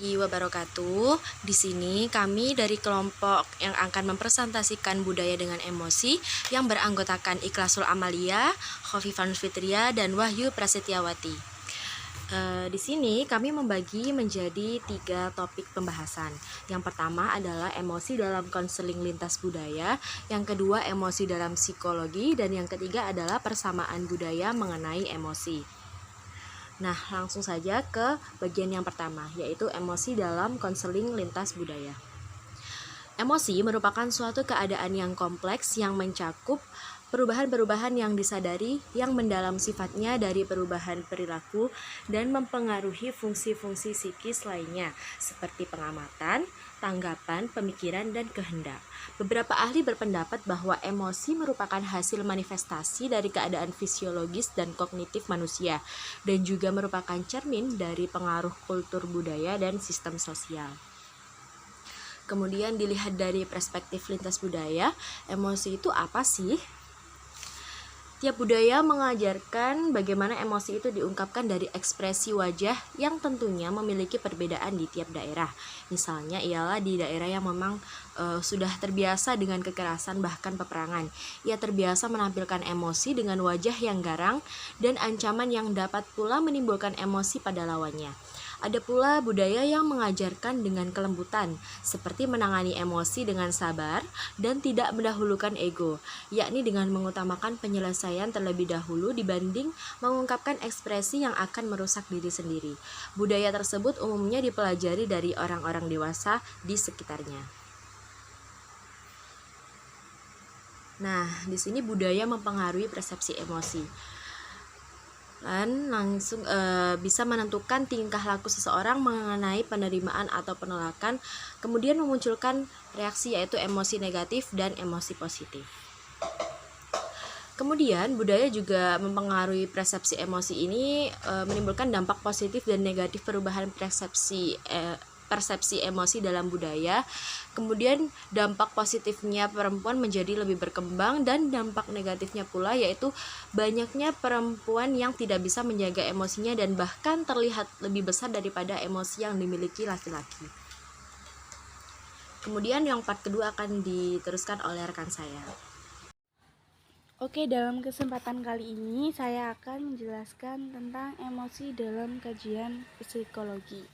Wabarakatuh. Di sini kami dari kelompok yang akan mempresentasikan budaya dengan emosi yang beranggotakan Ikhlasul Amalia, Khofifah Fitria, dan Wahyu Prasetyawati. Di sini kami membagi menjadi 3 topik pembahasan. Yang pertama adalah emosi dalam konseling lintas budaya, yang kedua emosi dalam psikologi, dan yang ketiga adalah persamaan budaya mengenai emosi. Nah, langsung saja ke bagian yang pertama, yaitu emosi dalam konseling lintas budaya. Emosi merupakan suatu keadaan yang kompleks yang mencakup perubahan-perubahan yang disadari yang mendalam sifatnya dari perubahan perilaku dan mempengaruhi fungsi-fungsi psikis lainnya seperti pengamatan, tanggapan, pemikiran, dan kehendak. Beberapa ahli berpendapat bahwa emosi merupakan hasil manifestasi dari keadaan fisiologis dan kognitif manusia dan juga merupakan cermin dari pengaruh kultur budaya dan sistem sosial. Kemudian dilihat dari perspektif lintas budaya, emosi itu apa sih? Tiap budaya mengajarkan bagaimana emosi itu diungkapkan dari ekspresi wajah yang tentunya memiliki perbedaan di tiap daerah. Misalnya ialah di daerah yang memang sudah terbiasa dengan kekerasan bahkan peperangan. Ia terbiasa menampilkan emosi dengan wajah yang garang dan ancaman yang dapat pula menimbulkan emosi pada lawannya. Ada pula budaya yang mengajarkan dengan kelembutan, seperti menangani emosi dengan sabar dan tidak mendahulukan ego, yakni dengan mengutamakan penyelesaian terlebih dahulu dibanding mengungkapkan ekspresi yang akan merusak diri sendiri. Budaya tersebut umumnya dipelajari dari orang-orang dewasa di sekitarnya. Nah, di sini budaya mempengaruhi persepsi emosi dan langsung bisa menentukan tingkah laku seseorang mengenai penerimaan atau penolakan, kemudian memunculkan reaksi yaitu emosi negatif dan emosi positif. Kemudian budaya juga mempengaruhi persepsi emosi ini, menimbulkan dampak positif dan negatif perubahan persepsi emosi dalam budaya. Kemudian dampak positifnya perempuan menjadi lebih berkembang dan dampak negatifnya pula yaitu banyaknya perempuan yang tidak bisa menjaga emosinya dan bahkan terlihat lebih besar daripada emosi yang dimiliki laki-laki. Kemudian yang part kedua akan diteruskan oleh rekan saya. Oke, dalam kesempatan kali ini saya akan menjelaskan tentang emosi dalam kajian psikologi.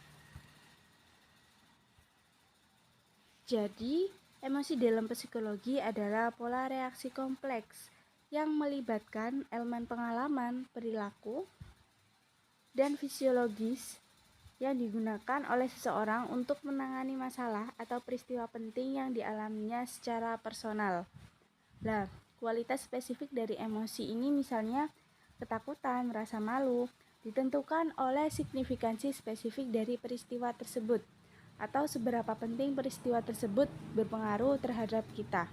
Jadi, emosi dalam psikologi adalah pola reaksi kompleks yang melibatkan elemen pengalaman, perilaku, dan fisiologis yang digunakan oleh seseorang untuk menangani masalah atau peristiwa penting yang dialaminya secara personal. Nah, kualitas spesifik dari emosi ini misalnya ketakutan, rasa malu, ditentukan oleh signifikansi spesifik dari peristiwa tersebut atau seberapa penting peristiwa tersebut berpengaruh terhadap kita.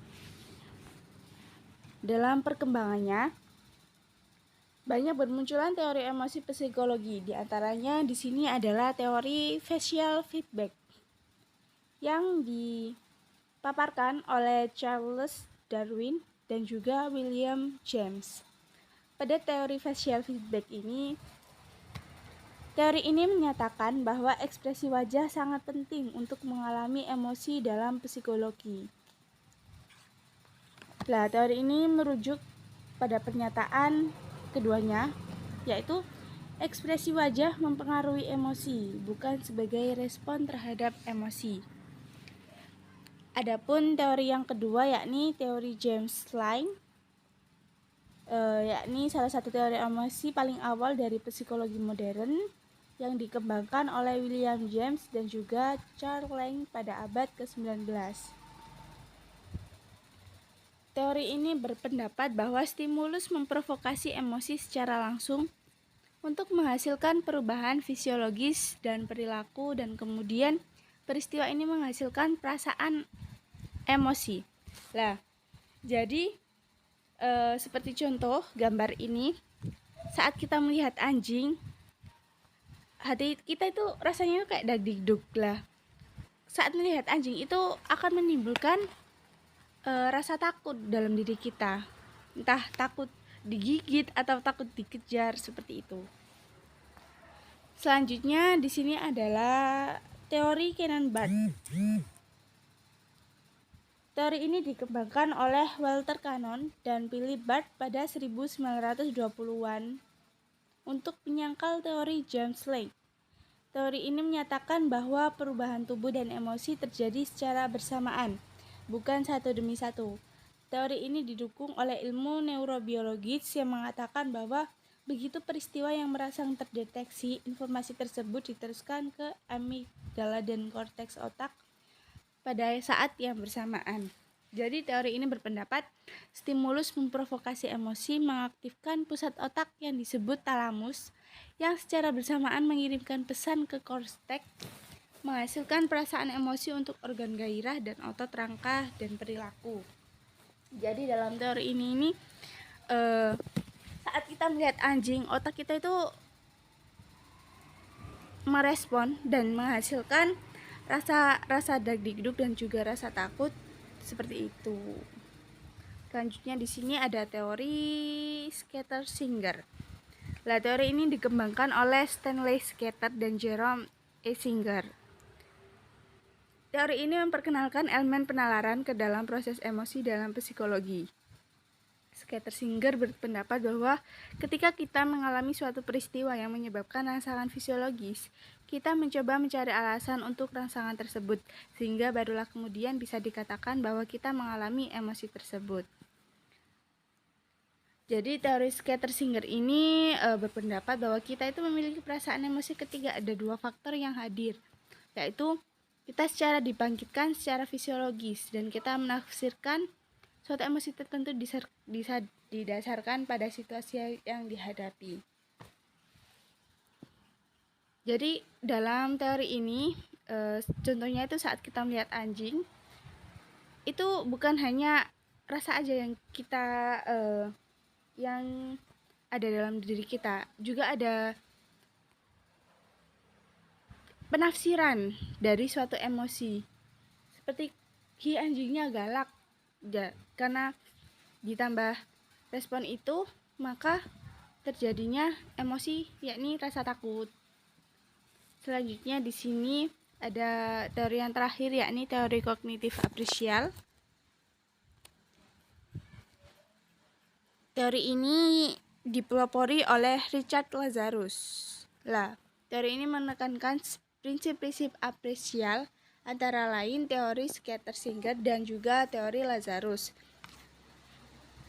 Dalam perkembangannya, banyak bermunculan teori emosi psikologi. Di antaranya di sini adalah teori facial feedback yang dipaparkan oleh Charles Darwin dan juga William James. Pada teori facial feedback ini, teori ini menyatakan bahwa ekspresi wajah sangat penting untuk mengalami emosi dalam psikologi. Nah, teori ini merujuk pada pernyataan keduanya, yaitu ekspresi wajah mempengaruhi emosi, bukan sebagai respon terhadap emosi. Adapun teori yang kedua yakni teori James Lange, yakni salah satu teori emosi paling awal dari psikologi modern yang dikembangkan oleh William James dan juga Charles Lange pada abad ke-19. Teori ini berpendapat bahwa stimulus memprovokasi emosi secara langsung untuk menghasilkan perubahan fisiologis dan perilaku, dan kemudian peristiwa ini menghasilkan perasaan emosi. Nah, jadi seperti contoh gambar ini, saat kita melihat anjing, hati kita itu rasanya kayak dag-digdug lah. Saat melihat anjing itu akan menimbulkan rasa takut dalam diri kita, entah takut digigit atau takut dikejar, seperti itu. Selanjutnya di sini adalah Teori Kenan Barth. Teori ini dikembangkan oleh Walter Cannon dan Philip Barth pada 1920-an untuk menyangkal teori James Lange. Teori ini menyatakan bahwa perubahan tubuh dan emosi terjadi secara bersamaan, bukan satu demi satu. Teori ini didukung oleh ilmu neurobiologis yang mengatakan bahwa begitu peristiwa yang merangsang terdeteksi, informasi tersebut diteruskan ke amigdala dan korteks otak pada saat yang bersamaan. Jadi teori ini berpendapat stimulus memprovokasi emosi mengaktifkan pusat otak yang disebut talamus yang secara bersamaan mengirimkan pesan ke korteks, menghasilkan perasaan emosi untuk organ gairah dan otot rangka dan perilaku. Jadi dalam teori ini saat kita melihat anjing, otak kita itu merespon dan menghasilkan rasa dagdikduk dan juga rasa takut seperti itu. Selanjutnya di sini ada teori Scatter-Singer. Teori ini dikembangkan oleh Stanley Scatter dan Jerome E. Singer. Teori ini memperkenalkan elemen penalaran ke dalam proses emosi dalam psikologi. Scatter-Singer berpendapat bahwa ketika kita mengalami suatu peristiwa yang menyebabkan rangsangan fisiologis, kita mencoba mencari alasan untuk rangsangan tersebut, sehingga barulah kemudian bisa dikatakan bahwa kita mengalami emosi tersebut. Jadi teori Scatter-Singer ini berpendapat bahwa kita itu memiliki perasaan emosi ketika ada dua faktor yang hadir, yaitu kita secara dibangkitkan secara fisiologis dan kita menafsirkan suatu emosi tertentu didasarkan pada situasi yang dihadapi. Jadi dalam teori ini contohnya itu saat kita melihat anjing, itu bukan hanya rasa aja yang kita yang ada dalam diri kita, juga ada penafsiran dari suatu emosi. Seperti anjingnya galak, karena ditambah respon itu maka terjadinya emosi, yakni rasa takut. Selanjutnya di sini ada teori yang terakhir, yakni teori kognitif apresial. Teori ini dipelopori oleh Richard Lazarus. Teori ini menekankan prinsip-prinsip apresial antara lain teori Scatter-Singer dan juga teori Lazarus.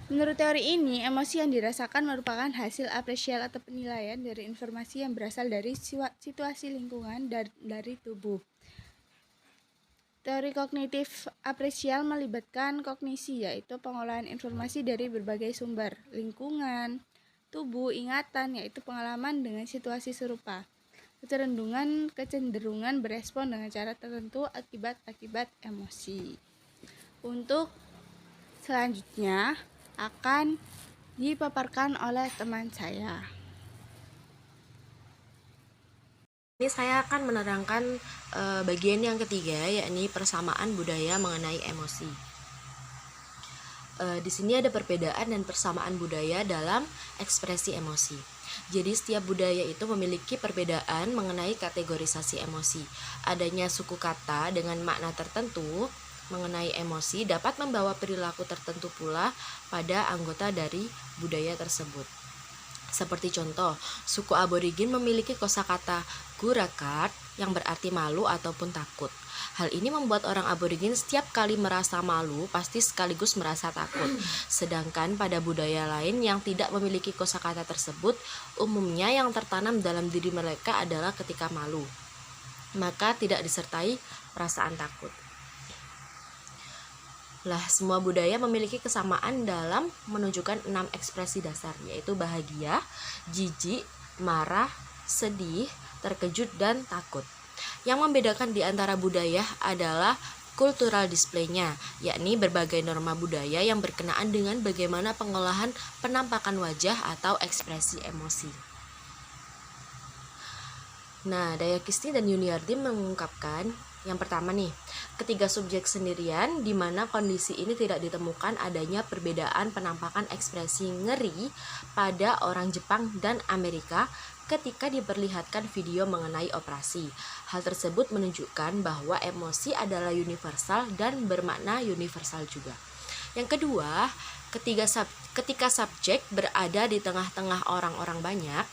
Menurut teori ini, emosi yang dirasakan merupakan hasil apresial atau penilaian dari informasi yang berasal dari situasi lingkungan dan dari tubuh. Teori kognitif apresial melibatkan kognisi, yaitu pengolahan informasi dari berbagai sumber, lingkungan, tubuh, ingatan, yaitu pengalaman dengan situasi serupa. Kecenderungan berespon dengan cara tertentu akibat emosi. Untuk selanjutnya akan dipaparkan oleh teman saya. Ini saya akan menerangkan bagian yang ketiga, yakni persamaan budaya mengenai emosi. Di sini ada perbedaan dan persamaan budaya dalam ekspresi emosi. Jadi setiap budaya itu memiliki perbedaan mengenai kategorisasi emosi. Adanya suku kata dengan makna tertentu mengenai emosi dapat membawa perilaku tertentu pula pada anggota dari budaya tersebut. Seperti contoh, suku aborigin memiliki kosakata gurakat yang berarti malu ataupun takut. Hal ini membuat orang aborigin setiap kali merasa malu pasti sekaligus merasa takut. Sedangkan pada budaya lain yang tidak memiliki kosakata tersebut, umumnya yang tertanam dalam diri mereka adalah ketika malu, maka tidak disertai perasaan takut. Semua budaya memiliki kesamaan dalam menunjukkan 6 ekspresi dasar, yaitu bahagia, jijik, marah, sedih, terkejut, dan takut. Yang membedakan di antara budaya adalah cultural display-nya, yakni berbagai norma budaya yang berkenaan dengan bagaimana pengolahan penampakan wajah atau ekspresi emosi. Dayakisni dan Yuniardi mengungkapkan yang pertama ketiga subjek sendirian di mana kondisi ini tidak ditemukan adanya perbedaan penampakan ekspresi ngeri pada orang Jepang dan Amerika ketika diperlihatkan video mengenai operasi. Hal tersebut menunjukkan bahwa emosi adalah universal dan bermakna universal juga. Yang kedua, ketika subjek berada di tengah-tengah orang-orang banyak,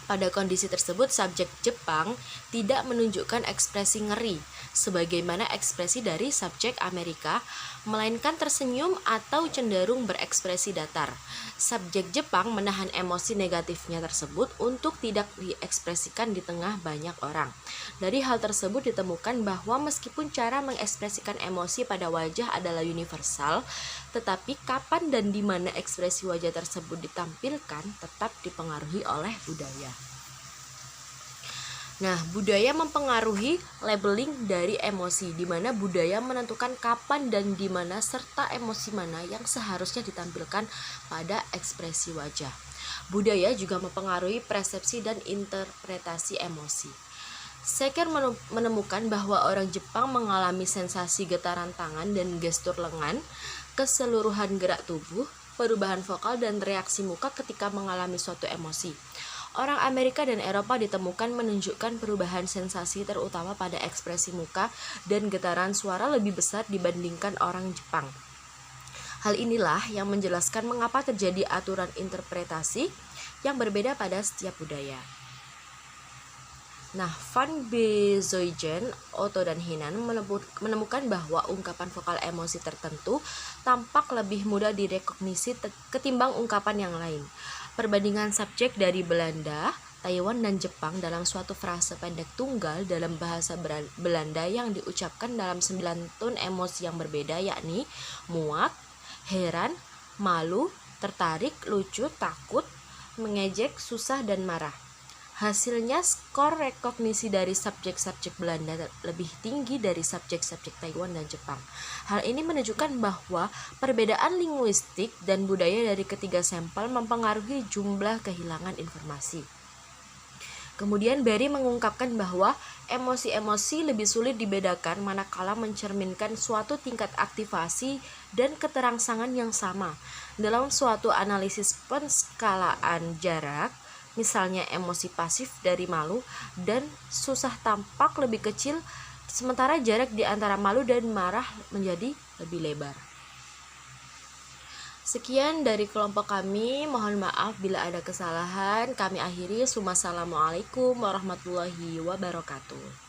pada kondisi tersebut subjek Jepang tidak menunjukkan ekspresi ngeri sebagaimana ekspresi dari subjek Amerika, melainkan tersenyum atau cenderung berekspresi datar. Subjek Jepang menahan emosi negatifnya tersebut untuk tidak diekspresikan di tengah banyak orang. Dari hal tersebut ditemukan bahwa meskipun cara mengekspresikan emosi pada wajah adalah universal, tetapi kapan dan di mana ekspresi wajah tersebut ditampilkan tetap dipengaruhi oleh budaya. Nah, budaya mempengaruhi labeling dari emosi, di mana budaya menentukan kapan dan di mana serta emosi mana yang seharusnya ditampilkan pada ekspresi wajah. Budaya juga mempengaruhi persepsi dan interpretasi emosi. Seker menemukan bahwa orang Jepang mengalami sensasi getaran tangan dan gestur lengan, keseluruhan gerak tubuh, perubahan vokal dan reaksi muka ketika mengalami suatu emosi. Orang Amerika dan Eropa ditemukan menunjukkan perubahan sensasi terutama pada ekspresi muka dan getaran suara lebih besar dibandingkan orang Jepang. Hal inilah yang menjelaskan mengapa terjadi aturan interpretasi yang berbeda pada setiap budaya. Nah, Van Bezoygen, Otto dan Hinan menemukan bahwa ungkapan vokal emosi tertentu tampak lebih mudah direkognisi ketimbang ungkapan yang lain. Perbandingan subjek dari Belanda, Taiwan, dan Jepang dalam suatu frase pendek tunggal dalam bahasa Belanda yang diucapkan dalam 9 tone emosi yang berbeda, yakni muak, heran, malu, tertarik, lucu, takut, mengejek, susah, dan marah. Hasilnya skor rekognisi dari subjek-subjek Belanda lebih tinggi dari subjek-subjek Taiwan dan Jepang. Hal ini menunjukkan bahwa perbedaan linguistik dan budaya dari ketiga sampel mempengaruhi jumlah kehilangan informasi. Kemudian Berry mengungkapkan bahwa emosi-emosi lebih sulit dibedakan manakala mencerminkan suatu tingkat aktivasi dan keterangsangan yang sama. Dalam suatu analisis penskalaan jarak, misalnya emosi pasif dari malu dan susah tampak lebih kecil, sementara jarak di antara malu dan marah menjadi lebih lebar. Sekian dari kelompok kami, mohon maaf bila ada kesalahan. Kami akhiri. Wassalamualaikum warahmatullahi wabarakatuh.